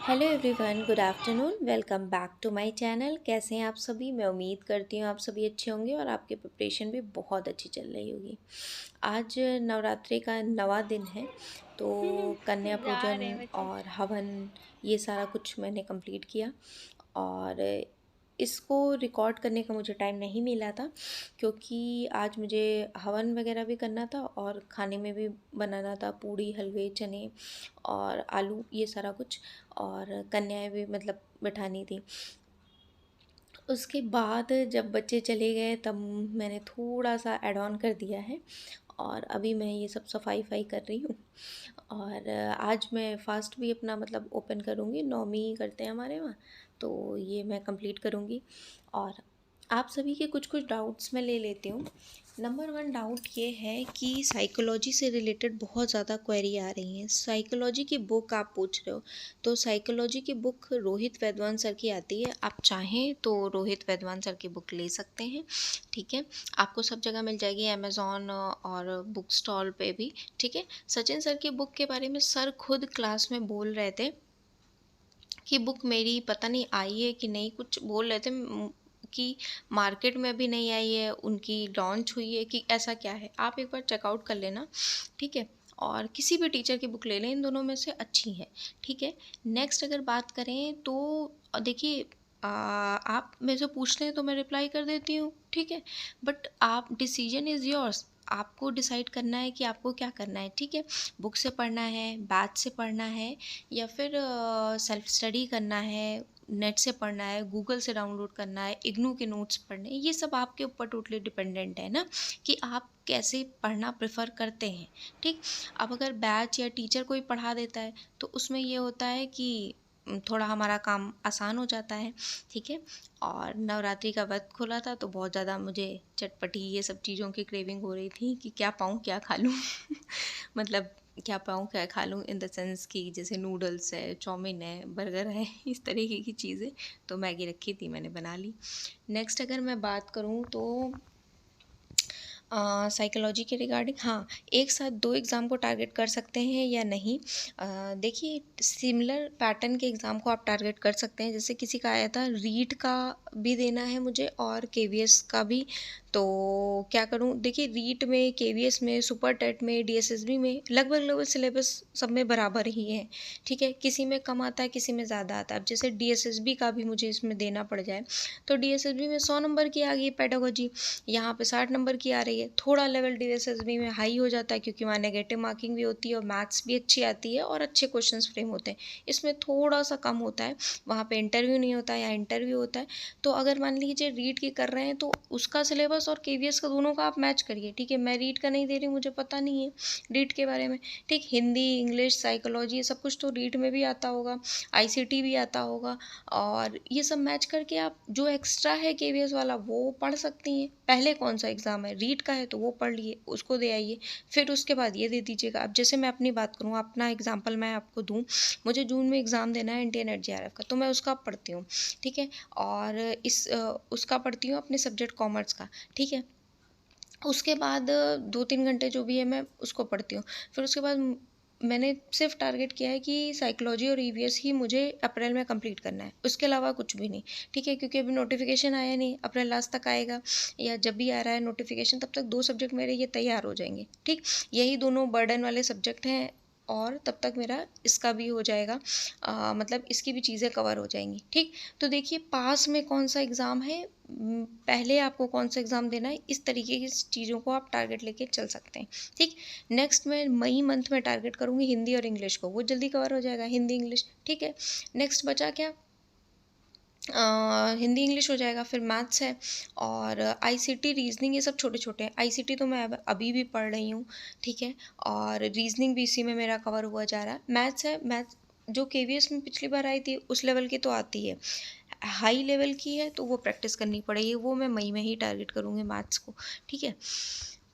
Hello everyone, good afternoon. Welcome back to my channel. कैसे हैं आप सभी? मैं उम्मीद करती हूँ आप सभी अच्छे होंगे और आपकी प्रिपरेशन भी बहुत अच्छी चल रही होगी। आज नवरात्रि का नवा दिन है, तो कन्या जा पूजन रहे हैं बच्चे। और हवन ये सारा कुछ मैंने कंप्लीट किया। और इसको रिकॉर्ड करने का मुझे टाइम नहीं मिला था, क्योंकि आज मुझे हवन वगैरह भी करना था और खाने में भी बनाना था पूड़ी, हलवे, चने और आलू, ये सारा कुछ। और कन्याएं भी मतलब बिठानी थी। उसके बाद जब बच्चे चले गए तब मैंने थोड़ा सा ऐड ऑन कर दिया है, और अभी मैं ये सब सफाई वफाई कर रही हूँ। और आज मैं फ़ास्ट भी अपना मतलब ओपन करूँगी, नौमी करते हैं हमारे वहाँ, तो ये मैं कंप्लीट करूँगी। और आप सभी के कुछ कुछ डाउट्स मैं ले लेती हूँ। नंबर वन डाउट ये है कि साइकोलॉजी से रिलेटेड बहुत ज़्यादा क्वेरी आ रही हैं। साइकोलॉजी की बुक आप पूछ रहे हो, तो साइकोलॉजी की बुक रोहित वैद्वान सर की आती है। आप चाहें तो रोहित वैद्वान सर की बुक ले सकते हैं, ठीक है। आपको सब जगह मिल जाएगी, अमेज़ॉन और बुक स्टॉल पे भी, ठीक है। सचिन सर की बुक के बारे में सर खुद क्लास में बोल रहे थे कि बुक मेरी पता नहीं आई है कि नहीं, कुछ बोल रहे थे कि मार्केट में भी नहीं आई है, उनकी लॉन्च हुई है कि ऐसा क्या है। आप एक बार चेकआउट कर लेना, ठीक है। और किसी भी टीचर की बुक ले लें, इन दोनों में से अच्छी है, ठीक है। नेक्स्ट अगर बात करें तो देखिए, आप मेरे से पूछते हैं तो मैं रिप्लाई कर देती हूँ, ठीक है। बट आप, डिसीजन इज़ योर्स। आपको डिसाइड करना है कि आपको क्या करना है, ठीक है। बुक से पढ़ना है, बैच से पढ़ना है, या फिर सेल्फ स्टडी करना है, नेट से पढ़ना है, गूगल से डाउनलोड करना है, इग्नू के नोट्स पढ़ने हैं। ये सब आपके ऊपर टोटली डिपेंडेंट है ना, कि आप कैसे पढ़ना प्रेफर करते हैं, ठीक। अब अगर बैच या टीचर कोई पढ़ा देता है तो उसमें ये होता है कि थोड़ा हमारा काम आसान हो जाता है, ठीक है। और नवरात्रि का व्रत खोला था तो बहुत ज़्यादा मुझे चटपटी ये सब चीज़ों की क्रेविंग हो रही थी कि क्या पाऊँ क्या खा लूँ मतलब क्या पाऊँ क्या खा लूँ, इन द सेंस कि जैसे नूडल्स है, चाउमीन है, बर्गर है, इस तरीके की चीज़ें। तो मैगी रखी थी, मैंने बना ली। नेक्स्ट अगर मैं बात करूँ तो साइकोलॉजी के रिगार्डिंग, हाँ, एक साथ 2 एग्ज़ाम को टारगेट कर सकते हैं या नहीं? देखिए, सिमिलर पैटर्न के एग्ज़ाम को आप टारगेट कर सकते हैं। जैसे किसी का आया था रीट का भी देना है मुझे और केवीएस का भी, तो क्या करूँ? देखिए, रीट में, केवीएस में, सुपर टेट में, डीएसएसबी में लगभग-लगभग सिलेबस सब में बराबर ही है, ठीक है। किसी में कम आता है, किसी में ज़्यादा आता है। अब जैसे डीएसएसबी का भी मुझे इसमें देना पड़ जाए, तो डीएसएसबी में 100 नंबर की आ गई पेडागोजी, यहाँ पे 60 नंबर की आ रही है। थोड़ा लेवल डीएसएसबी में हाई हो जाता है, क्योंकि वहाँ नेगेटिव मार्किंग भी होती है और मैथ्स भी अच्छी आती है और अच्छे क्वेश्चंस फ्रेम होते हैं। इसमें थोड़ा सा कम होता है, वहाँ पे इंटरव्यू नहीं होता है या इंटरव्यू होता है। तो अगर मान लीजिए रीड की कर रहे हैं तो उसका सिलेबस और केवीएस का दोनों का आप मैच करिए, ठीक है। मैं रीड का नहीं दे रही हूँ, मुझे पता नहीं है रीड के बारे में, ठीक। हिंदी, इंग्लिश, साइकोलॉजी, ये सब कुछ तो रीड में भी आता होगा, आईसीटी भी आता होगा, और ये सब मैच करके आप जो एक्स्ट्रा है केवीएस वाला वो पढ़ सकती हैं। पहले कौन सा एग्ज़ाम है, रीट का है तो वो पढ़ लिए, उसको दे आइए, फिर उसके बाद ये दे दीजिएगा। अब जैसे मैं अपनी बात करूँ, अपना एग्जांपल मैं आपको दूँ, मुझे जून में एग्ज़ाम देना है एनटीए नेट जेआरएफ का, तो मैं उसका पढ़ती हूँ, ठीक है। और उसका पढ़ती हूँ अपने सब्जेक्ट कॉमर्स का, ठीक है। उसके बाद 2-3 घंटे जो भी है मैं उसको पढ़ती हूँ। फिर उसके बाद मैंने सिर्फ़ टारगेट किया है कि साइकोलॉजी और ईवीएस ही मुझे अप्रैल में कंप्लीट करना है, उसके अलावा कुछ भी नहीं, ठीक है। क्योंकि अभी नोटिफ़िकेशन आया नहीं, अप्रैल लास्ट तक आएगा, या जब भी आ रहा है नोटिफ़िकेशन तब तक 2 सब्जेक्ट मेरे ये तैयार हो जाएँगे, ठीक। यही दोनों बर्डन वाले सब्जेक्ट हैं, और तब तक मेरा इसका भी हो जाएगा, मतलब इसकी भी चीज़ें कवर हो जाएँगी, ठीक। तो देखिए, पास में कौन-सा एग्ज़ाम है, पहले आपको कौन सा एग्ज़ाम देना है, इस तरीके की चीज़ों को आप टारगेट लेके चल सकते हैं, ठीक। नेक्स्ट मैं मई मंथ में टारगेट करूँगी हिंदी और इंग्लिश को, वो जल्दी कवर हो जाएगा, हिंदी इंग्लिश, ठीक है। नेक्स्ट बचा क्या? हिंदी इंग्लिश हो जाएगा, फिर मैथ्स है, और आईसीटी, रीजनिंग, ये सब छोटे-छोटे हैं। आईसीटी तो मैं अब अभी भी पढ़ रही हूँ, ठीक है। और रीजनिंग भी इसी में मेरा कवर हुआ जा रहा है। मैथ्स है, मैथ्स जो केवीएस में पिछली बार आई थी उस लेवल की तो आती है। हाई लेवल की है तो वो प्रैक्टिस करनी पड़ेगी, वो मैं मई में ही टारगेट करूँगी मैथ्स को, ठीक है।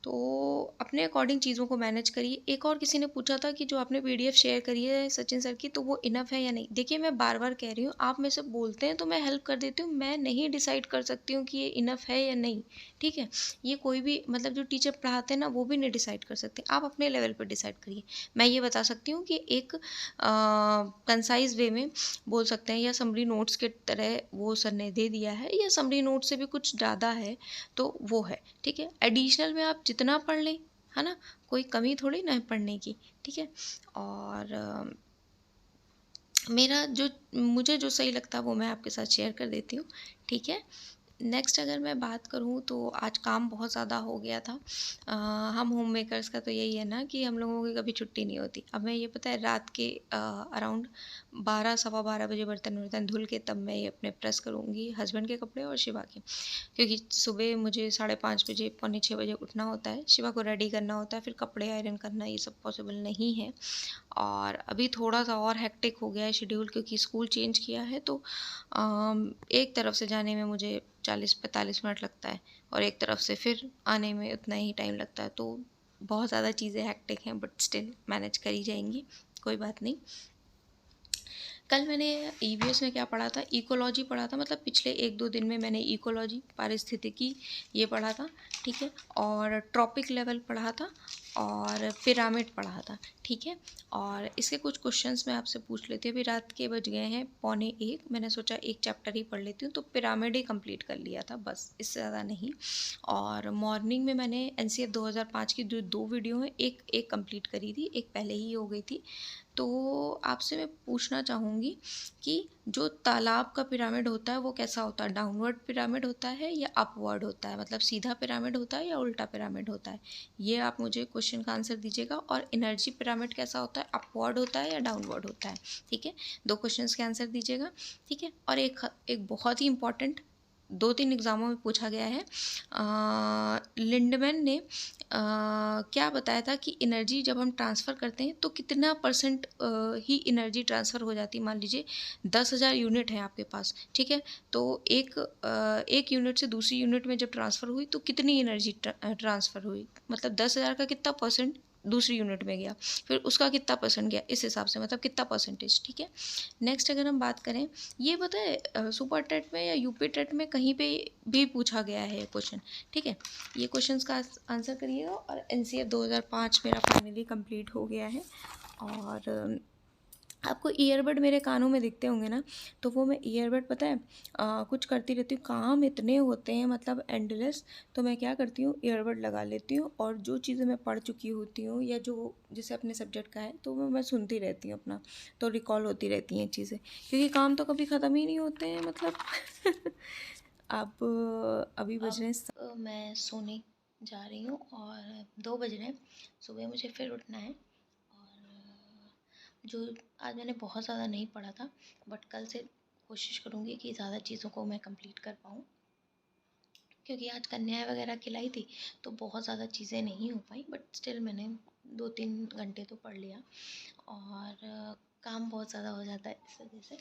तो अपने अकॉर्डिंग चीज़ों को मैनेज करिए। एक और किसी ने पूछा था कि जो आपने पीडीएफ शेयर करी है सचिन सर की, तो वो इनफ है या नहीं? देखिए, मैं बार बार कह रही हूँ, आप मेरे से बोलते हैं तो मैं हेल्प कर देती हूँ, मैं नहीं डिसाइड कर सकती हूँ कि ये इनफ है या नहीं। ठीक है, ये कोई भी मतलब जो टीचर पढ़ाते हैं ना, वो भी नहीं डिसाइड कर सकते, आप अपने लेवल पर डिसाइड करिए। मैं ये बता सकती हूँ कि एक कंसाइज वे में बोल सकते हैं, या समरी नोट्स के तरह वो सर ने दे दिया है, या समरी नोट से भी कुछ ज़्यादा है तो वो है। ठीक है, एडिशनल में आप जितना पढ़ लें, है ना, कोई कमी थोड़ी ना है पढ़ने की। ठीक है, और मेरा जो मुझे जो सही लगता है वो मैं आपके साथ शेयर कर देती हूँ। ठीक है, नेक्स्ट अगर मैं बात करूँ तो आज काम बहुत ज़्यादा हो गया था। हम होम मेकर्स का तो यही है ना कि हम लोगों की कभी छुट्टी नहीं होती। अब मैं ये पता है रात के अराउंड 12 सवा 12 बजे बर्तन वर्तन धुल के तब मैं ये अपने प्रेस करूँगी, हस्बैंड के कपड़े और शिवा के, क्योंकि सुबह मुझे 5:30 बजे पौने 6 बजे उठना होता है, शिवा को रेडी करना होता है, फिर कपड़े आयरन करना, ये सब पॉसिबल नहीं है। और अभी थोड़ा सा और हेक्टिक हो गया है शेड्यूल, क्योंकि स्कूल चेंज किया है, तो एक तरफ से जाने में मुझे 40-45 मिनट लगता है, और एक तरफ से फिर आने में उतना ही टाइम लगता है। तो बहुत ज़्यादा चीज़ें हेक्टिक हैं, बट स्टिल मैनेज करी जाएंगी, कोई बात नहीं। कल मैंने ईवीएस में क्या पढ़ा था, इकोलॉजी पढ़ा था, मतलब पिछले 1-2 दिन में मैंने इकोलॉजी, पारिस्थितिकी, ये पढ़ा था। ठीक है, और ट्रॉपिक लेवल पढ़ा था, और पिरामिड पढ़ा था। ठीक है, और इसके कुछ क्वेश्चंस मैं आपसे पूछ लेती हूँ। अभी रात के बज गए हैं 12:45, मैंने सोचा एक चैप्टर ही पढ़ लेती हूँ, तो पिरामिड ही कंप्लीट कर लिया था बस, इससे ज़्यादा नहीं। और मॉर्निंग में मैंने एनसीएफ 2005 की जो 2 वीडियो हैं, एक कंप्लीट करी थी, एक पहले ही हो गई थी। तो आपसे मैं पूछना चाहूँगी कि जो तालाब का पिरामिड होता है वो कैसा होता है, डाउनवर्ड पिरामिड होता है या अपवर्ड होता है, मतलब सीधा पिरामिड होता है या उल्टा पिरामिड होता है? ये आप मुझे क्वेश्चन का आंसर दीजिएगा। और एनर्जी पिरामिड कैसा होता है, अपवर्ड होता है या डाउनवर्ड होता है? ठीक है, 2 क्वेश्चंस के आंसर दीजिएगा। ठीक है, और एक बहुत ही इंपॉर्टेंट 2-3 एग्ज़ामों में पूछा गया है, लिंडमैन ने क्या बताया था कि एनर्जी जब हम ट्रांसफ़र करते हैं तो कितना परसेंट ही एनर्जी ट्रांसफ़र हो जाती है। मान लीजिए 10,000 यूनिट है आपके पास, ठीक है, तो एक यूनिट से दूसरी यूनिट में जब ट्रांसफ़र हुई तो कितनी एनर्जी ट्रांसफ़र हुई, मतलब 10,000 का कितना परसेंट दूसरी यूनिट में गया, फिर उसका कितना परसेंट गया, इस हिसाब से मतलब कितना परसेंटेज। ठीक है, नेक्स्ट अगर हम बात करें, ये पता है सुपर टेट में या यूपी टेट में कहीं पे भी पूछा गया है ये क्वेश्चन। ठीक है, ये क्वेश्चंस का आंसर करिएगा। और एनसीएफ 2005 मेरा फाइनली कंप्लीट हो गया है। और आपको ईयरबड मेरे कानों में दिखते होंगे ना, तो वो मैं ईयरबड पता है कुछ करती रहती हूँ, काम इतने होते हैं मतलब एंडलेस, तो मैं क्या करती हूँ, ईयरबड लगा लेती हूँ, और जो चीज़ें मैं पढ़ चुकी होती हूँ या जो जैसे अपने सब्जेक्ट का है तो वो मैं सुनती रहती हूँ अपना, तो रिकॉल होती रहती हैं चीज़ें, क्योंकि काम तो कभी ख़त्म ही नहीं होते हैं मतलब। अब अभी बज रहे हैं मैं सोने जा रही हूँ, और 2 बज रहे हैं, सुबह मुझे फिर उठना है। जो आज मैंने बहुत ज़्यादा नहीं पढ़ा था, बट कल से कोशिश करूँगी कि ज़्यादा चीज़ों को मैं कंप्लीट कर पाऊँ, क्योंकि आज कन्याएँ वगैरह खिलाई थी तो बहुत ज़्यादा चीज़ें नहीं हो पाई, बट स्टिल मैंने 2-3 घंटे तो पढ़ लिया। और काम बहुत ज़्यादा हो जाता है इस वजह से।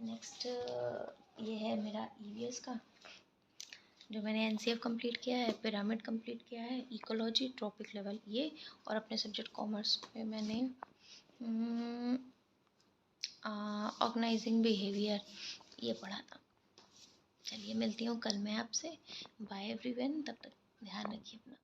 नेक्स्ट ये है मेरा ईवीएस का, जो मैंने एनसीएफ कंप्लीट किया है, पिरामिड कंप्लीट किया है, इकोलॉजी, ट्रॉपिक लेवल ये, और अपने सब्जेक्ट कॉमर्स में मैंने ऑर्गेनाइजिंग बिहेवियर ये पढ़ा था। चलिए मिलती हूँ कल मैं आपसे। बाय एवरीवन, तब तक ध्यान रखिए अपना।